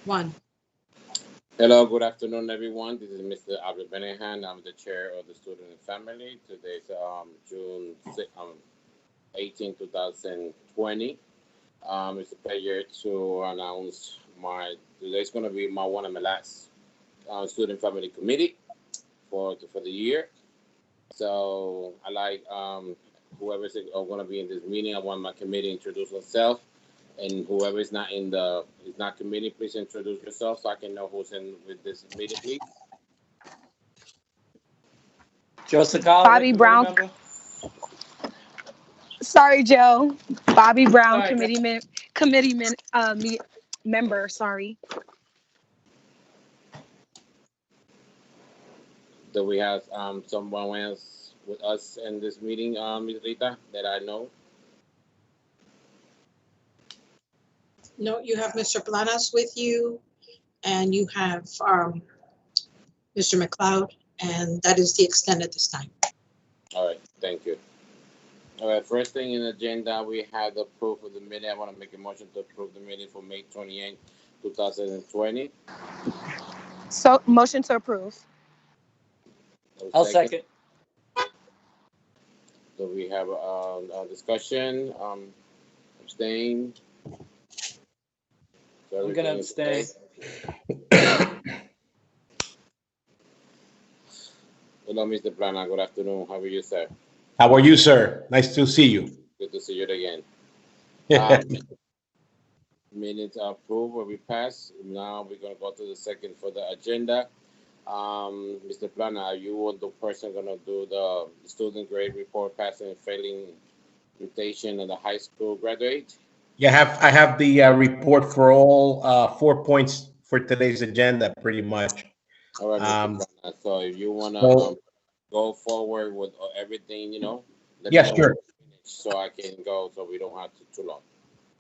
One. Hello, good afternoon, everyone. This is Mr. Albert Benehan. I'm the chair of the Student and Family. Today's June 18, 2020. It's a pleasure to announce today's going to be one of my last Student Family Committee for the year. So I like whoever's going to be in this meeting. I want my committee to introduce myself, and whoever is not committee, please introduce yourself so I can know who's in with this meeting, please. Joseph Collins, Bobby Brown. member. Sorry, Joe. Bobby Brown, Sorry, member. Sorry. Do we have someone else with us in this meeting, Ms. Rita, that I know? No, you have Mr. Blanas with you, and you have Mr. McLeod, and that is the extent at this time. All right, thank you. All right, first thing in the agenda, we have the proof of the minute. I want to make a motion to approve the minute for May 28, 2020. So motion to approve. I'll second. So we have a discussion, abstain. So I'm gonna abstain. Hello, Mr. Plana. Good afternoon. How are you, sir? How are you, sir? Nice to see you. Good to see you again. Minutes are approved where we pass. Now we're going to go to the second for the agenda. Mr. Plana, are you the person going to do the student grade report, passing and failing mutation of the high school graduate? Yeah, I have the report for all 4 points for today's agenda, pretty much. All right, Mr. Plana. So if you want to go forward with everything, let yeah, me know sure. So I can go, so we don't have too long.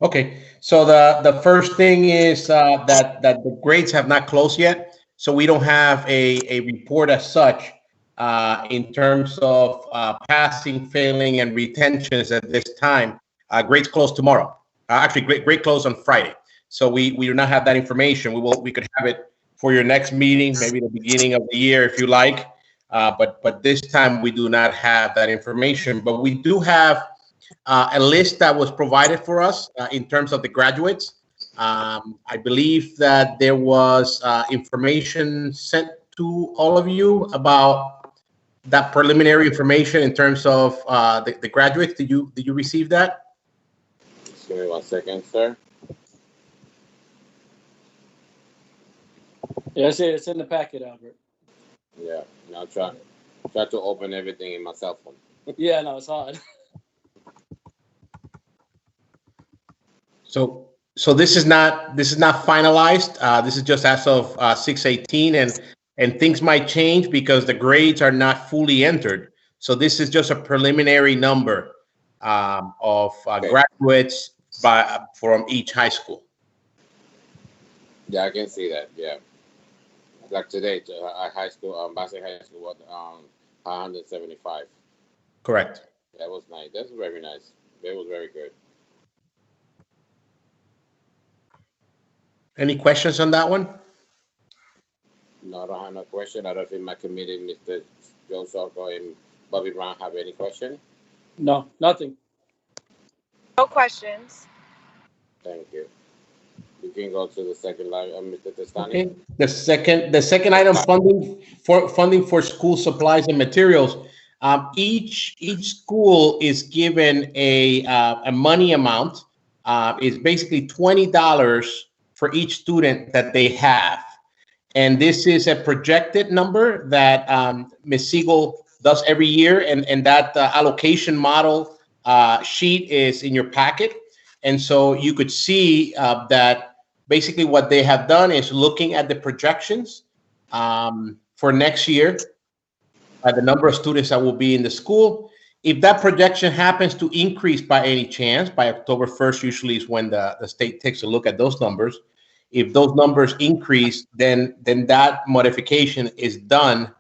Okay, so the first thing is that the grades have not closed yet, so we don't have a report as such in terms of passing, failing, and retentions at this time. Grades close tomorrow. Actually, grade close on Friday. So we do not have that information. We could have it for your next meeting, maybe the beginning of the year if you like. But this time we do not have that information. But we do have a list that was provided for us in terms of the graduates. I believe that there was information sent to all of you about that preliminary information in terms of the graduates. Did you receive that? Just give me 1 second, sir. Yes, it's in the packet, Albert. Yeah, I'll try to open everything in my cell phone. Yeah, no, it's hard. So this is not finalized. This is just as of 6/18, and things might change because the grades are not fully entered. So this is just a preliminary number of graduates from each high school. Yeah, I can see that. Yeah, like today, high school, Bassett High School was 175. Correct. That was nice. That's very nice. That was very good. Any questions on that one? No, I don't have no question. I don't think my committee, Mr. Joe Sarko and Bobby Brown, have any question. No, nothing. No questions. Thank you. You can go to the second line, Mr. Testani. Okay. The second item, funding for school supplies and materials. Each school is given a money amount. It's basically $20 for each student that they have, and this is a projected number that Ms. Siegel does every year, and that allocation model sheet is in your packet, and so you could see that basically what they have done is looking at the projections for next year, the number of students that will be in the school. If that projection happens to increase by any chance, by October 1st, usually is when the state takes a look at those numbers. If those numbers increase, then that modification is done.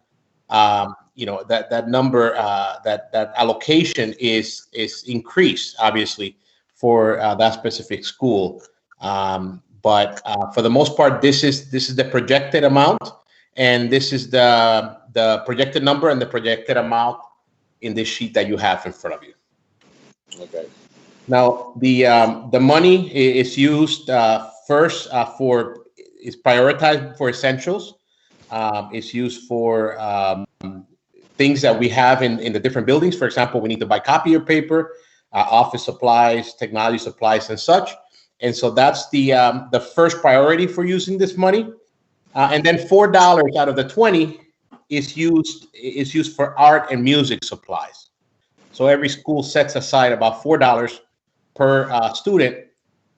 That number, that allocation is increased, obviously, for that specific school. But for the most part, this is the projected amount, and this is the projected number and the projected amount in this sheet that you have in front of you. Okay. Now, the money is used first is prioritized for essentials. It's used for things that we have in the different buildings. For example, we need to buy copier paper, office supplies, technology supplies, and such. And so that's the first priority for using this money. And then $4 out of the 20 is used for art and music supplies. So every school sets aside about $4 per student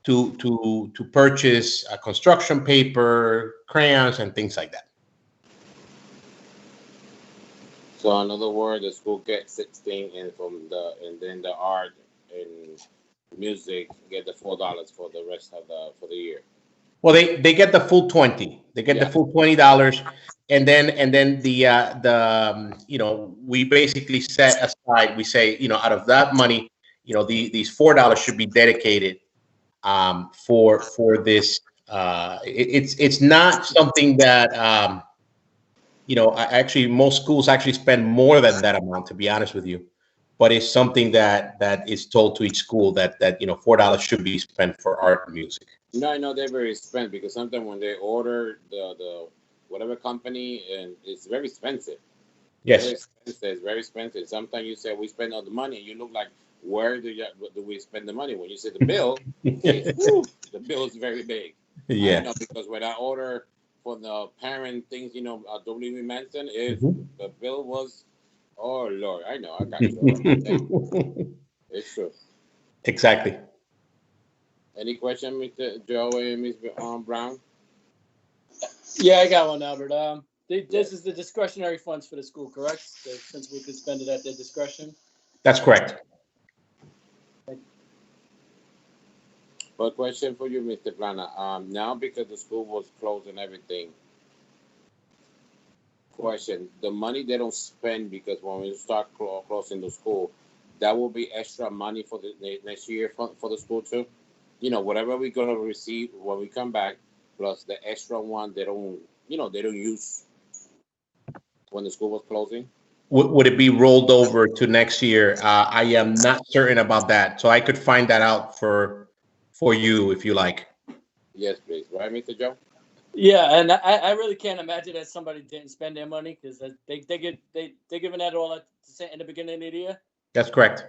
to purchase construction paper, crayons, and things like that. So in other words, the school gets 16, and then the art and music get the $4 for the rest of the year. Well, they get the full 20. They get the full $20, and then the we basically set aside. We say, out of that money, these $4 should be dedicated for this. It's not something that actually most schools actually spend more than that amount, to be honest with you. But it's something that is told to each school that $4 should be spent for art and music. No, I know they're very expensive, because sometimes when they order the whatever company, and it's very expensive. Yes. It's very expensive. Sometimes you say we spend all the money, and you look like, where do we spend the money? When you say the bill, the bill is very big. Yeah. I know, because when I order for the parent things, WB mentioned, the bill was, oh Lord, I know, I got you. It's true. Exactly. Any question, Mr. Joe and Ms. Brown? Yeah, I got one, Albert. This is the discretionary funds for the school, correct? Since we could spend it at their discretion. That's correct. But question for you, Mr. Plana. Now, because the school was closed and everything, question, the money they don't spend, because when we start closing the school, that will be extra money for the next year for the school too? Whatever we're going to receive when we come back, plus the extra one they don't use when the school was closing. Would it be rolled over to next year? I am not certain about that, so I could find that out for you if you like. Yes, please. Right, Mr. Joe? Yeah, and I really can't imagine that somebody didn't spend their money, because they're giving that all in the beginning of the year. That's correct.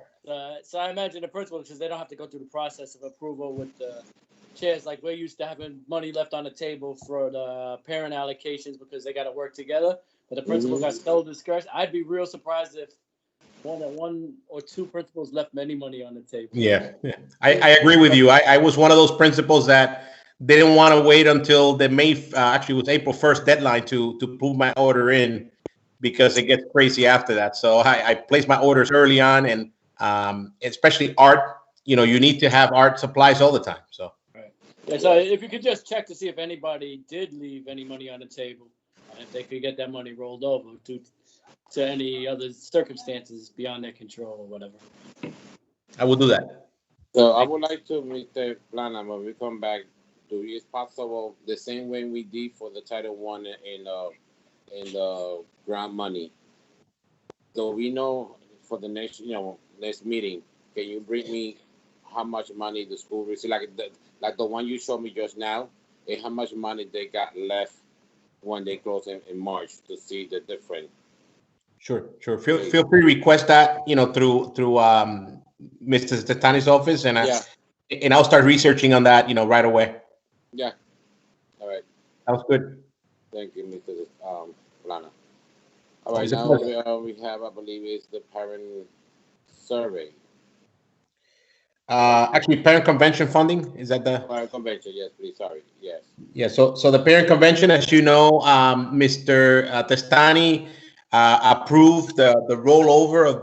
So I imagine the principal, because they don't have to go through the process of approval with the chairs, like we're used to having money left on the table for the parent allocations because they got to work together. But the principal got so discouraged. I'd be real surprised if one or two principals left any money on the table. Yeah. I agree with you. I was one of those principals that didn't want to wait until the actually it was April 1st deadline to put my order in, because it gets crazy after that. So I placed my orders early on, and especially art, you need to have art supplies all the time. So. Right. Yeah, so if you could just check to see if anybody did leave any money on the table, and if they could get that money rolled over to any other circumstances beyond their control or whatever. I will do that. So I would like to, Mr. Plana, when we come back, it's possible the same way we did for the Title I in the grant money. So we know for the next meeting, can you bring me how much money the school received, like the one you showed me just now, and how much money they got left when they closed in March, to see the difference? Sure. Feel free to request that, through Mr. Stefani's office, and I'll start researching on that, right away. Yeah. All right. Sounds good. Thank you, Mr. Plana. All right, now we have, I believe, is the parent survey. Actually, parent convention funding, is that the parent convention? Yes, please. Sorry. Yes. Yeah. So the parent convention, as you know, Mr. Testani approved the rollover of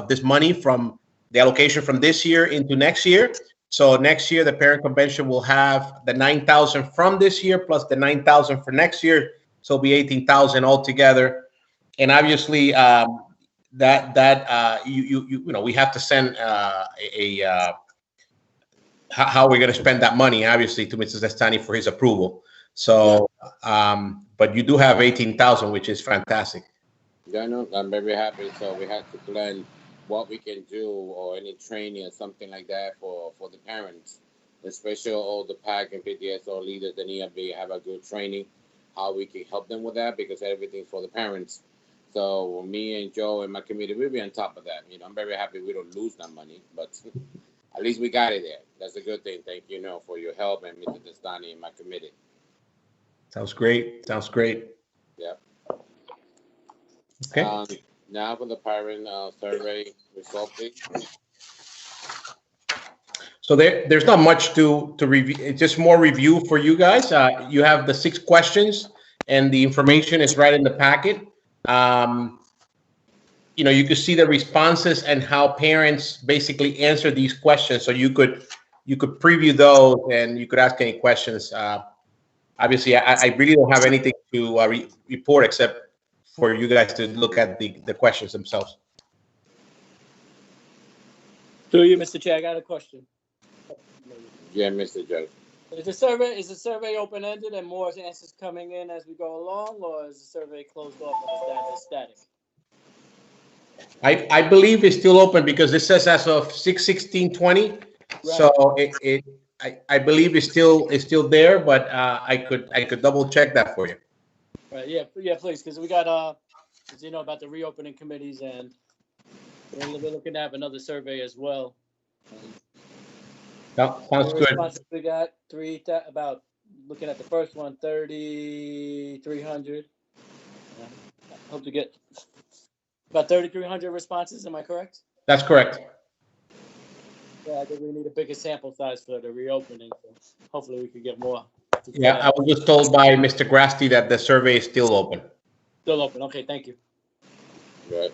this money from the allocation from this year into next year. So next year, the parent convention will have the 9,000 from this year plus the 9,000 for next year. So it'll be 18,000 altogether. And obviously, we have to send how we're going to spend that money, obviously, to Mrs. Estani for his approval. So, but you do have 18,000, which is fantastic. Yeah, no, I'm very happy. So we had to plan what we can do or any training or something like that for the parents, especially all the PAC and PTSO leaders that need to have a good training, how we can help them with that because everything's for the parents. So me and Joe and my committee, we'll be on top of that. You know, I'm very happy we don't lose that money, but at least we got it there. That's a good thing. Thank you, for your help and Mr. Destani and my committee. Sounds great. Sounds great. Yeah. Okay. Now for the parent survey result, please. So there's not much to review. It's just more review for you guys. You have the 6 questions, and the information is right in the packet. You could see the responses and how parents basically answer these questions. So you could preview those, and you could ask any questions. Obviously, I really don't have anything to report except for you guys to look at the questions themselves. Through you, Mr. Chair, I got a question. Yeah, Mr. Joe. Is the survey open-ended and more answers coming in as we go along, or is the survey closed off and is that just static? I believe it's still open because it says as of 6/16/20. Right. So I believe it's still there, but I could double check that for you. Right. Yeah, please, because we got about the reopening committees, and we're looking to have another survey as well. Sounds good. We got about looking at the first one, 3,300. Hope to get about 3,300 responses. Am I correct? That's correct. Yeah, I think we need a bigger sample size for the reopening. So hopefully, we could get more. Yeah, I was just told by Mr. Grasti that the survey is still open. Still open. Okay, thank you. Right.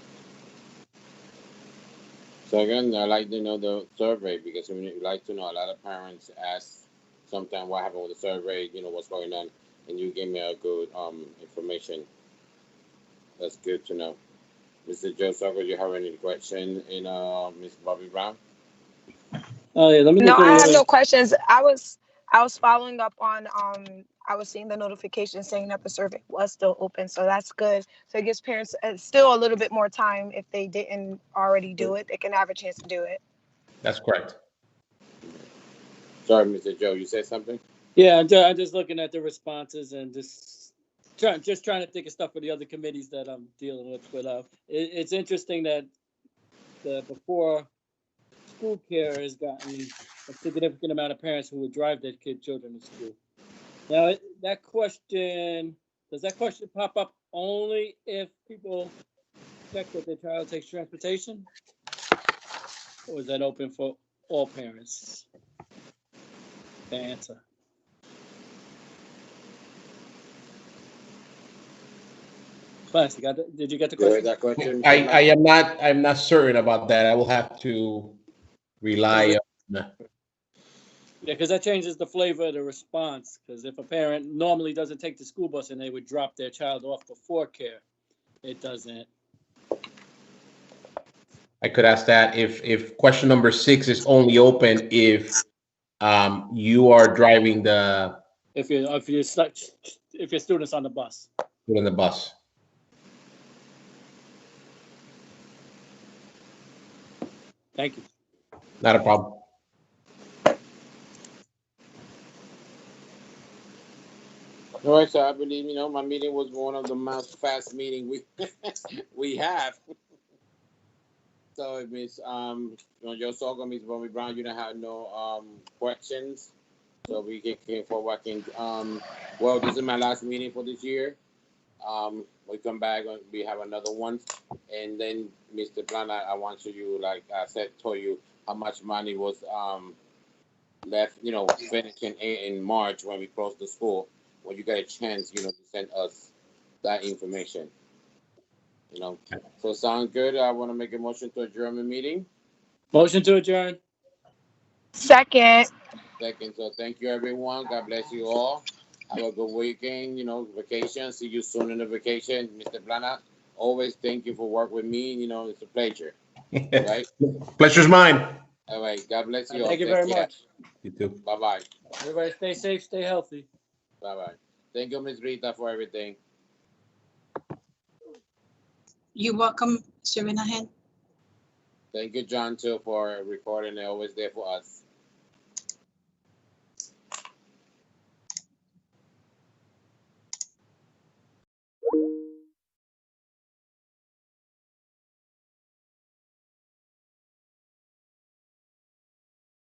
So again, I like to know the survey because we like to know. A lot of parents ask sometimes what happened with the survey, what's going on, and you gave me a good information. That's good to know. Mr. Joe Soccer, do you have any question in Ms. Bobby Brown? Oh yeah, let me. No, I have no questions. I was following up on I was seeing the notification saying that the survey was still open, so that's good. So it gives parents still a little bit more time if they didn't already do it. They can have a chance to do it. That's correct. Sorry, Mr. Joe, you said something? Yeah, I'm just looking at the responses and just trying to think of stuff for the other committees that I'm dealing with. But it's interesting that before school care has gotten a significant amount of parents who would drive their children to school. Now, does that question pop up only if people check that their child takes transportation? Or is that open for all parents to answer? Plastic, did you get the question? That question? I'm not certain about that. I will have to rely on. Yeah, because that changes the flavor of the response. Because if a parent normally doesn't take the school bus and they would drop their child off before care, it doesn't. I could ask that if question number 6 is only open if you are driving if your student's on the bus. In the bus. Thank you. Not a problem. All right, so I believe my meeting was one of the most fast meeting we have. So it means your Sogo, Ms. Bobby Brown, you don't have no questions, so we can forward. Well, this is my last meeting for this year. We come back and we have another one, and then Mr. Plana, I want you, like I told you how much money was left, finishing in March when we closed the school. When you get a chance, to send us that information. So sound good. I want to make a motion to adjourn the meeting. Motion to adjourn. Second. So thank you, everyone. God bless you all. Have a good weekend, vacation. See you soon in the vacation. Mr. Plana, always thank you for work with me. It's a pleasure. Right? Pleasure's mine. All right. God bless you all. Thank you very much. You too. Bye-bye. Everybody stay safe, stay healthy. Bye-bye. Thank you, Miss Rita, for everything. You're welcome, Mr. Minahan. Thank you, John, too, for recording. They're always there for us.